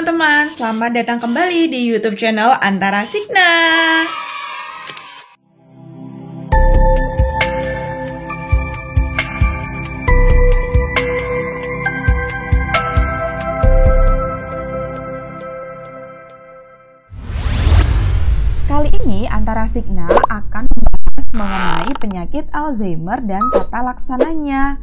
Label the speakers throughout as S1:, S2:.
S1: teman-teman, selamat datang kembali di YouTube channel Antara Signa.
S2: Kali ini Antara Signa akan membahas mengenai penyakit Alzheimer dan tata laksananya.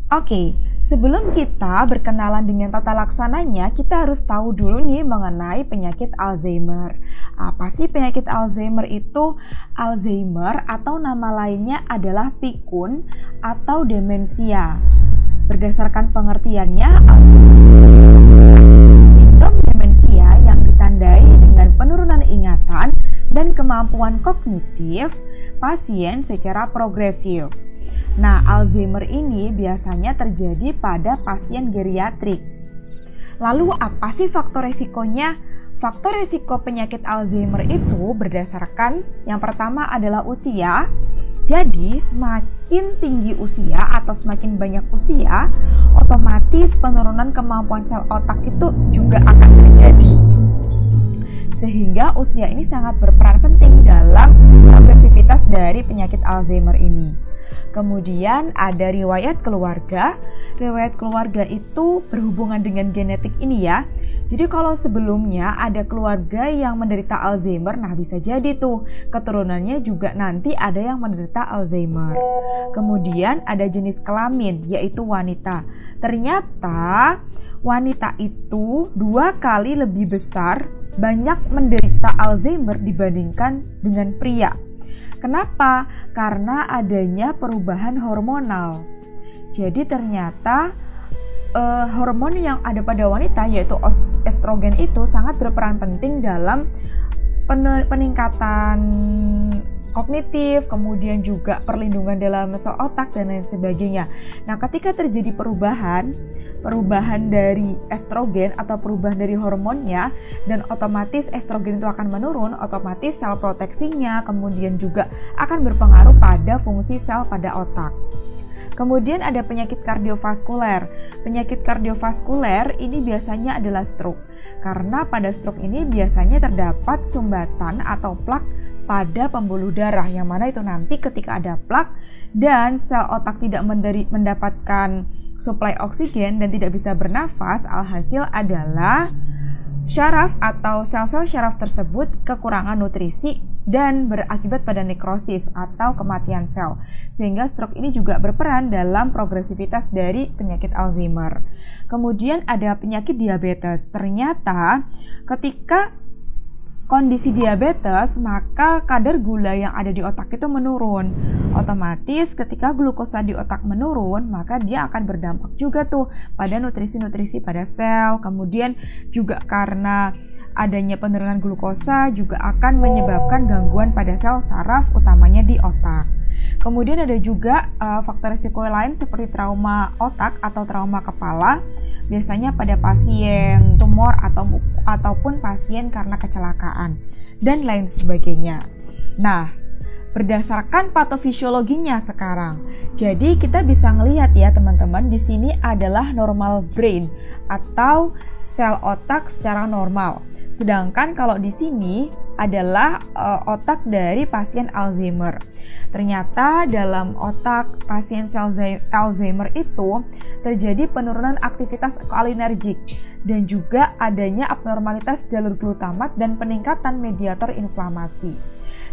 S2: Oke, sebelum kita berkenalan dengan tata laksananya, kita harus tahu dulu nih mengenai penyakit Alzheimer. Apa sih penyakit Alzheimer itu? Alzheimer atau nama lainnya adalah pikun atau demensia. Berdasarkan pengertiannya, Alzheimer sindrom demensia yang ditandai dengan penurunan ingatan dan kemampuan kognitif pasien secara progresif. Nah, Alzheimer ini biasanya terjadi pada pasien geriatrik. Lalu apa sih faktor resikonya? Faktor resiko penyakit Alzheimer itu berdasarkan yang pertama adalah usia. Jadi, semakin tinggi usia atau semakin banyak usia, otomatis penurunan kemampuan sel otak itu juga akan terjadi. Sehingga usia ini sangat berperan penting dalam progresivitas dari penyakit Alzheimer ini. Kemudian ada riwayat keluarga. Riwayat keluarga itu berhubungan dengan genetik ini ya. Jadi kalau sebelumnya ada keluarga yang menderita Alzheimer, nah bisa jadi tuh keturunannya juga nanti ada yang menderita Alzheimer. Kemudian ada jenis kelamin, yaitu wanita. Ternyata wanita itu 2 kali lebih besar banyak menderita Alzheimer dibandingkan dengan pria. Kenapa? Karena adanya perubahan hormonal. Jadi ternyata hormon yang ada pada wanita yaitu estrogen itu sangat berperan penting dalam peningkatan kognitif, kemudian juga perlindungan dalam sel otak dan lain sebagainya. Nah, ketika terjadi perubahan dari estrogen atau perubahan dari hormonnya dan otomatis estrogen itu akan menurun, otomatis sel proteksinya kemudian juga akan berpengaruh pada fungsi sel pada otak. Kemudian ada penyakit kardiovaskuler. Penyakit kardiovaskuler ini biasanya adalah stroke. Karena pada stroke ini biasanya terdapat sumbatan atau plak pada pembuluh darah, yang mana itu nanti ketika ada plak dan sel otak tidak mendapatkan suplai oksigen dan tidak bisa bernafas, alhasil adalah syaraf atau sel-sel syaraf tersebut kekurangan nutrisi dan berakibat pada nekrosis atau kematian sel. Sehingga stroke ini juga berperan dalam progresivitas dari penyakit Alzheimer. Kemudian ada penyakit diabetes. Ternyata ketika kondisi diabetes, maka kadar gula yang ada di otak itu menurun. Otomatis ketika glukosa di otak menurun, maka dia akan berdampak juga tuh pada nutrisi-nutrisi pada sel. Kemudian juga karena adanya penurunan glukosa juga akan menyebabkan gangguan pada sel saraf, utamanya di otak. Kemudian ada juga faktor risiko lain seperti trauma otak atau trauma kepala, biasanya pada pasien tumor ataupun pasien karena kecelakaan dan lain sebagainya. Nah, berdasarkan patofisiologinya sekarang, jadi kita bisa ngelihat ya teman-teman, di sini adalah normal brain atau sel otak secara normal. Sedangkan kalau di sini adalah otak dari pasien Alzheimer. Ternyata dalam otak pasien Alzheimer itu terjadi penurunan aktivitas kolinergik dan juga adanya abnormalitas jalur glutamat dan peningkatan mediator inflamasi.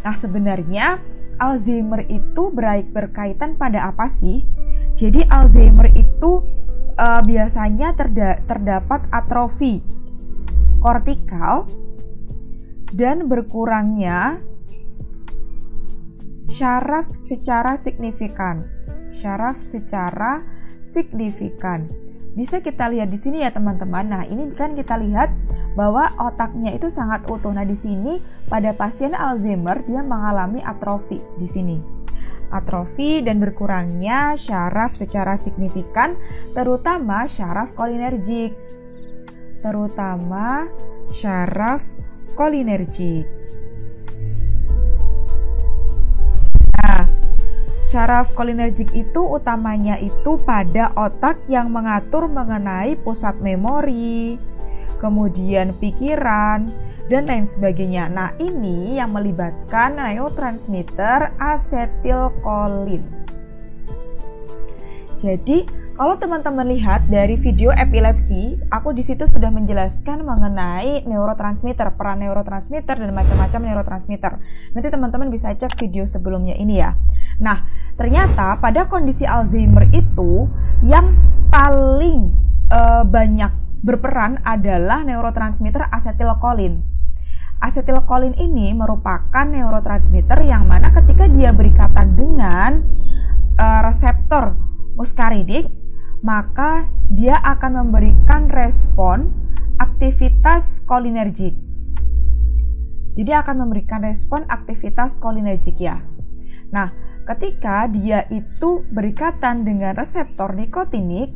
S2: Nah, sebenarnya Alzheimer itu berkaitan pada apa sih? Jadi Alzheimer itu biasanya terdapat atrofi kortikal dan berkurangnya syaraf secara signifikan. Bisa kita lihat di sini ya teman-teman. Nah, ini kan kita lihat bahwa otaknya itu sangat utuh. Nah, di sini pada pasien Alzheimer dia mengalami atrofi di sini. Atrofi dan berkurangnya syaraf secara signifikan, terutama syaraf kolinergik. Nah, syaraf kolinergik itu utamanya itu pada otak yang mengatur mengenai pusat memori, kemudian pikiran, dan lain sebagainya. Nah, ini yang melibatkan neurotransmitter asetilkolin. Jadi, kalau teman-teman lihat dari video epilepsi, aku di situ sudah menjelaskan mengenai neurotransmitter, peran neurotransmitter dan macam-macam neurotransmitter. Nanti teman-teman bisa cek video sebelumnya ini ya. Nah, ternyata pada kondisi Alzheimer itu yang paling banyak berperan adalah neurotransmitter asetilkolin. Asetilkolin ini merupakan neurotransmitter yang mana ketika dia berikatan dengan reseptor muskaridik, maka dia akan memberikan respon aktivitas kolinergik. Jadi akan memberikan respon aktivitas kolinergik ya. Nah, ketika dia itu berikatan dengan reseptor nikotinik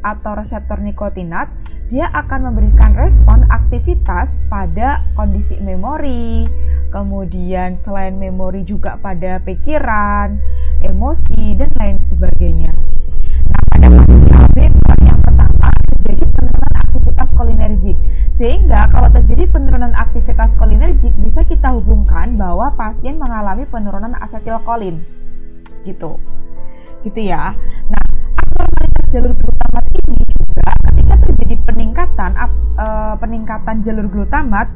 S2: atau reseptor nikotinat, dia akan memberikan respon aktivitas pada kondisi memori, kemudian selain memori juga pada pikiran, emosi, dan lain sebagainya. Nah, pada kondisi Alzheimer yang pertama terjadi penurunan aktivitas kolinergik. Sehingga kalau terjadi penurunan aktivitas kolinergik bisa kita hubungkan bahwa pasien mengalami penurunan asetilkolin. Gitu ya. Nah, abnormalitas jalur glutamat ini juga ketika terjadi peningkatan jalur glutamat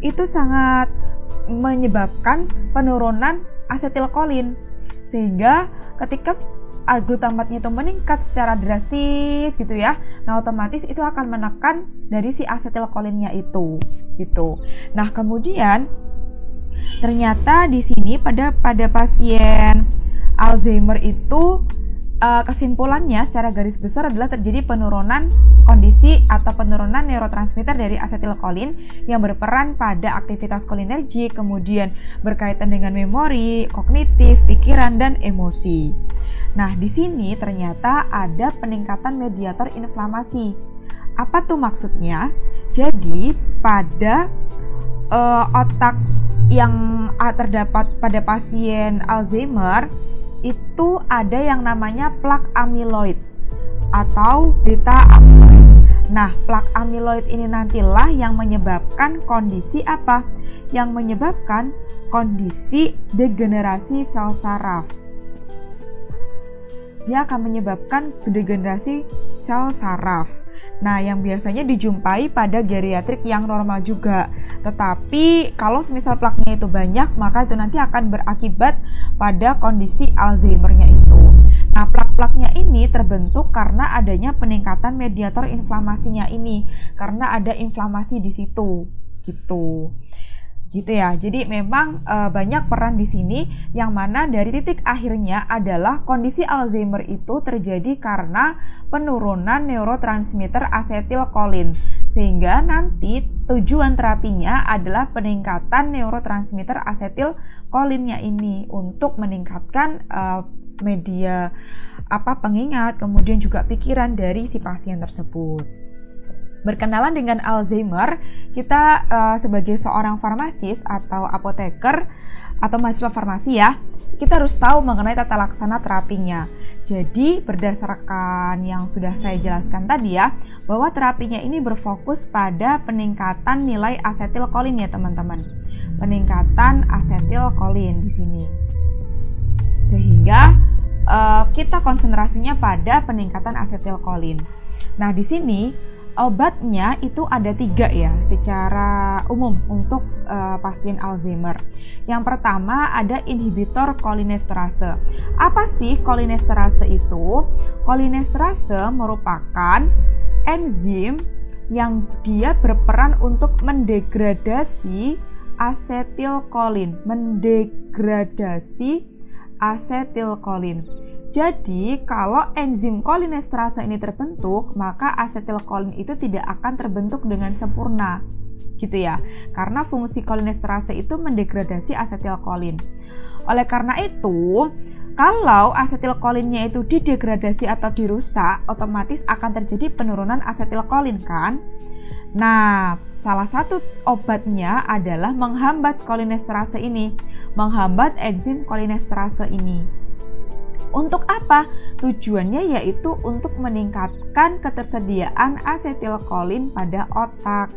S2: itu sangat menyebabkan penurunan asetilkolin. Sehingga ketika glutamatnya itu meningkat secara drastis gitu ya, nah otomatis itu akan menekan dari si asetilkolinnya itu gitu. Nah, kemudian ternyata di sini pada pasien Alzheimer itu kesimpulannya secara garis besar adalah terjadi penurunan kondisi atau penurunan neurotransmitter dari asetilkolin yang berperan pada aktivitas kolinergik, kemudian berkaitan dengan memori, kognitif, pikiran, dan emosi. Nah, di sini ternyata ada peningkatan mediator inflamasi. Apa tuh maksudnya? Jadi, pada otak yang terdapat pada pasien Alzheimer itu ada yang namanya plak amyloid atau beta amyloid. Nah, plak amyloid ini nantilah yang menyebabkan kondisi apa? Yang menyebabkan kondisi degenerasi sel saraf. Dia akan menyebabkan degenerasi sel saraf. Nah, yang biasanya dijumpai pada geriatrik yang normal juga. Tetapi kalau semisal plaknya itu banyak, maka itu nanti akan berakibat pada kondisi Alzheimer-nya itu. Nah, plak-plaknya ini terbentuk karena adanya peningkatan mediator inflamasinya ini, karena ada inflamasi di situ, gitu ya. Jadi memang banyak peran di sini, yang mana dari titik akhirnya adalah kondisi Alzheimer itu terjadi karena penurunan neurotransmitter asetilkolin, sehingga nanti tujuan terapinya adalah peningkatan neurotransmitter asetilkolinnya ini untuk meningkatkan media pengingat, kemudian juga pikiran dari si pasien tersebut. Berkenalan dengan Alzheimer, kita sebagai seorang farmasis atau apoteker atau mahasiswa farmasi ya, kita harus tahu mengenai tata laksana terapinya. Jadi berdasarkan yang sudah saya jelaskan tadi ya, bahwa terapinya ini berfokus pada peningkatan nilai asetilkolin ya teman-teman. Peningkatan asetilkolin di sini. Sehingga kita konsentrasinya pada peningkatan asetilkolin. Nah, di sini obatnya itu ada 3 ya secara umum untuk pasien Alzheimer. Yang pertama ada inhibitor kolinesterase. Apa sih kolinesterase itu? Kolinesterase merupakan enzim yang dia berperan untuk mendegradasi asetilkolin. Jadi, kalau enzim kolinesterase ini terbentuk, maka asetilkolin itu tidak akan terbentuk dengan sempurna, gitu ya. Karena fungsi kolinesterase itu mendegradasi asetilkolin. Oleh karena itu, kalau asetilkolinnya itu didegradasi atau dirusak, otomatis akan terjadi penurunan asetilkolin kan? Nah, salah satu obatnya adalah menghambat kolinesterase ini, menghambat enzim kolinesterase ini. Untuk apa? Tujuannya yaitu untuk meningkatkan ketersediaan asetilkolin pada otak.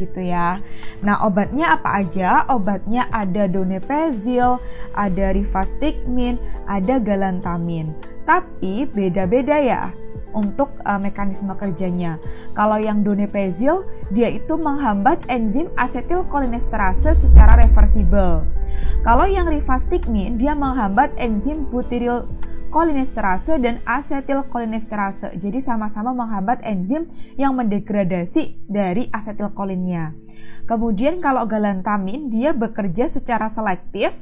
S2: Gitu ya. Nah, obatnya apa aja? Obatnya ada donepezil, ada rivastigmine, ada galantamin. Tapi beda-beda ya untuk mekanisme kerjanya. Kalau yang donepezil, dia itu menghambat enzim asetilkolinesterase secara reversibel. Kalau yang rivastigmine, dia menghambat enzim butyrylkolinesterase dan asetilkolinesterase. Jadi sama-sama menghambat enzim yang mendegradasi dari asetilkolinnya. Kemudian kalau galantamin, dia bekerja secara selektif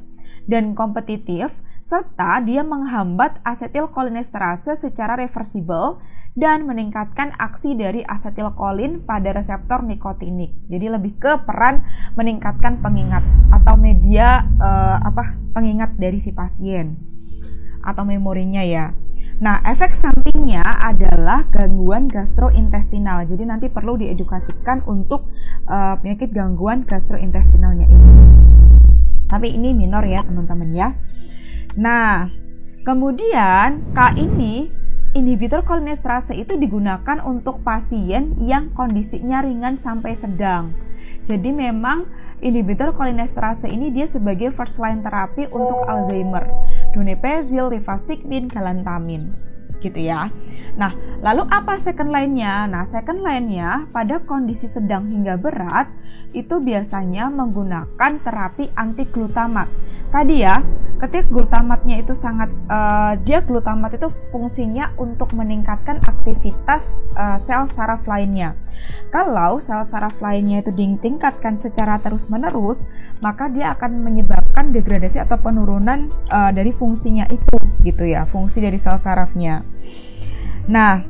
S2: dan kompetitif, serta dia menghambat asetilkolinesterase secara reversibel dan meningkatkan aksi dari asetilkolin pada reseptor nikotinik. Jadi lebih ke peran meningkatkan pengingat atau media pengingat dari si pasien atau memorinya ya. Nah, efek sampingnya adalah gangguan gastrointestinal. Jadi nanti perlu diedukasikan untuk penyakit gangguan gastrointestinalnya ini. Tapi ini minor ya teman-teman ya. Nah, kemudian ini inhibitor kolinesterase itu digunakan untuk pasien yang kondisinya ringan sampai sedang. Jadi memang inhibitor kolinesterase ini dia sebagai first line terapi untuk Alzheimer. Donepezil, rivastigmine, galantamin. Gitu ya. Nah, lalu apa second line-nya? Nah, second line-nya pada kondisi sedang hingga berat itu biasanya menggunakan terapi anti glutamat. Tadi ya, ketika glutamatnya itu glutamat itu fungsinya untuk meningkatkan aktivitas sel saraf lainnya. Kalau sel saraf lainnya itu ditingkatkan secara terus-menerus, maka dia akan menyebabkan degradasi atau penurunan dari fungsinya itu, gitu ya, fungsi dari sel sarafnya. Nah,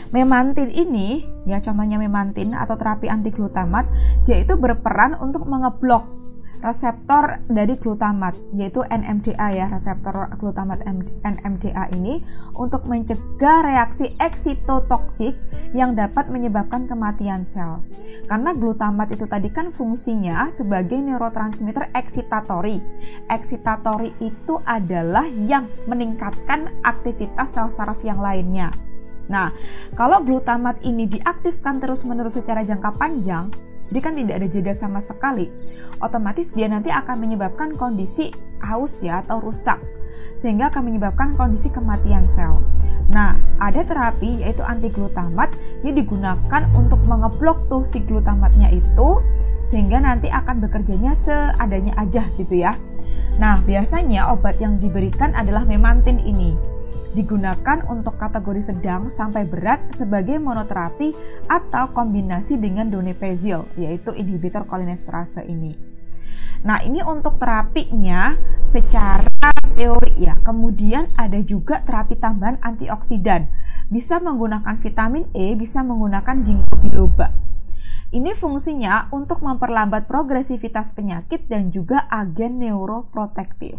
S2: memantin ini, ya contohnya memantin atau terapi anti glutamat, dia itu berperan untuk mengeblok reseptor dari glutamat, yaitu NMDA ya, reseptor glutamat NMDA ini untuk mencegah reaksi eksitotoksik yang dapat menyebabkan kematian sel. Karena glutamat itu tadi kan fungsinya sebagai neurotransmitter eksitatori. Eksitatori itu adalah yang meningkatkan aktivitas sel saraf yang lainnya. Nah, kalau glutamat ini diaktifkan terus-menerus secara jangka panjang, jadi kan tidak ada jeda sama sekali, otomatis dia nanti akan menyebabkan kondisi haus ya atau rusak, sehingga akan menyebabkan kondisi kematian sel. Nah, ada terapi yaitu anti glutamat yang digunakan untuk mengeblok tuh si glutamatnya itu, sehingga nanti akan bekerjanya seadanya aja gitu ya. Nah, biasanya obat yang diberikan adalah memantin ini. Digunakan untuk kategori sedang sampai berat sebagai monoterapi atau kombinasi dengan donepezil, yaitu inhibitor kolinesterase ini. Nah, ini untuk terapinya secara teori ya. Kemudian ada juga terapi tambahan antioksidan. Bisa menggunakan vitamin E, bisa menggunakan ginkgo biloba. Ini fungsinya untuk memperlambat progresivitas penyakit dan juga agen neuroprotektif.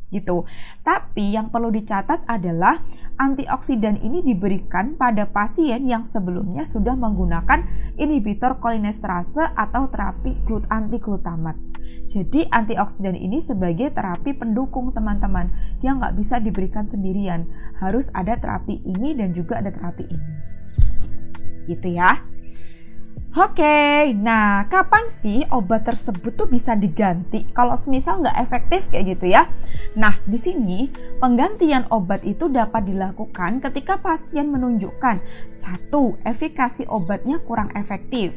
S2: Gitu. Tapi yang perlu dicatat adalah antioksidan ini diberikan pada pasien yang sebelumnya sudah menggunakan inhibitor kolinesterase atau terapi anti glutamat. Jadi antioksidan ini sebagai terapi pendukung teman-teman yang nggak bisa diberikan sendirian. Harus ada terapi ini dan juga ada terapi ini. Gitu ya. Oke, nah kapan sih obat tersebut tuh bisa diganti kalau semisal nggak efektif kayak gitu ya? Nah, di sini penggantian obat itu dapat dilakukan ketika pasien menunjukkan satu, efikasi obatnya kurang efektif.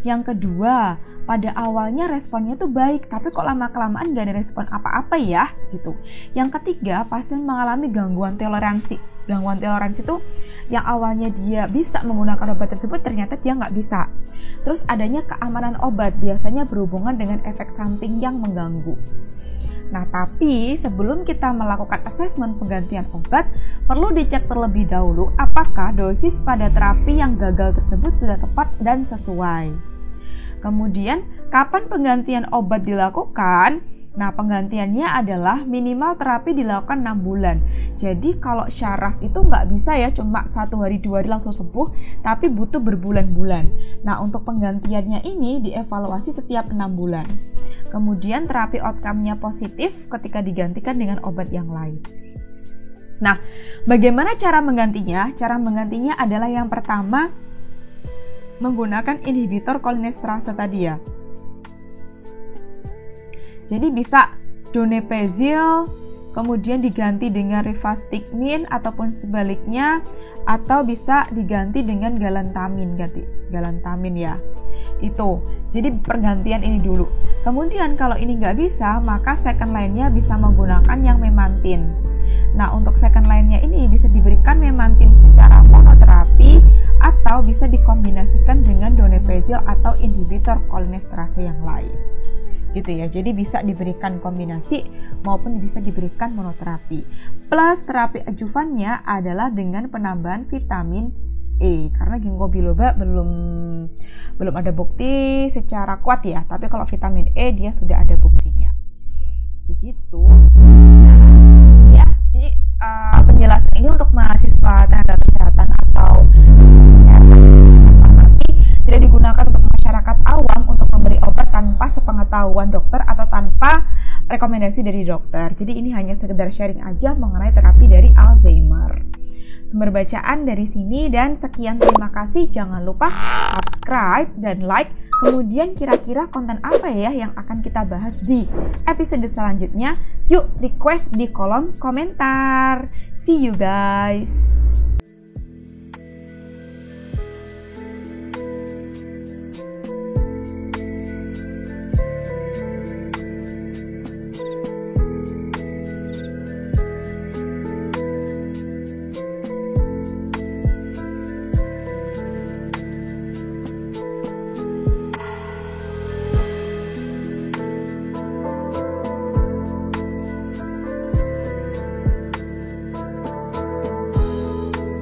S2: Yang kedua, pada awalnya responnya tuh baik, tapi kok lama-kelamaan nggak ada respon apa-apa ya, gitu. Yang ketiga, pasien mengalami gangguan toleransi. Gangguan toleransi itu yang awalnya dia bisa menggunakan obat tersebut ternyata dia nggak bisa. Terus adanya keamanan obat biasanya berhubungan dengan efek samping yang mengganggu. Nah, tapi sebelum kita melakukan asesmen penggantian obat, perlu dicek terlebih dahulu apakah dosis pada terapi yang gagal tersebut sudah tepat dan sesuai. Kemudian, kapan penggantian obat dilakukan? Nah, penggantiannya adalah minimal terapi dilakukan 6 bulan. Jadi kalau syaraf itu nggak bisa ya cuma 1 hari 2 hari langsung sembuh, tapi butuh berbulan-bulan. Nah, untuk penggantiannya ini dievaluasi setiap 6 bulan. Kemudian terapi outcome-nya positif ketika digantikan dengan obat yang lain. Nah, bagaimana cara menggantinya? Cara menggantinya adalah yang pertama menggunakan inhibitor kolinesterase tadi ya. Jadi bisa donepezil kemudian diganti dengan rivastigmine ataupun sebaliknya, atau bisa diganti dengan galantamin, ya. Itu. Jadi pergantian ini dulu. Kemudian kalau ini nggak bisa, maka second line-nya bisa menggunakan yang memantin. Nah, untuk second line-nya ini bisa diberikan memantin secara monoterapi atau bisa dikombinasikan dengan donepezil atau inhibitor kolinesterase yang lain. Gitu ya. Jadi bisa diberikan kombinasi maupun bisa diberikan monoterapi. Plus terapi adjuvannya adalah dengan penambahan vitamin E, karena ginkgo biloba belum ada bukti secara kuat ya, tapi kalau vitamin E dia sudah ada buktinya. Begitu. Ya, jadi penjelasan ini untuk mahasiswa tenaga kesehatan atau kesehatan farmasi tidak digunakan untuk masyarakat awam untuk memberi obat tanpa sepengetahuan dokter atau tanpa rekomendasi dari dokter. Jadi ini hanya sekedar sharing aja mengenai terapi dari Alzheimer. Sumber bacaan dari sini dan sekian, terima kasih. Jangan lupa subscribe dan like. Kemudian kira-kira konten apa ya yang akan kita bahas di episode selanjutnya? Yuk request di kolom komentar. See you guys.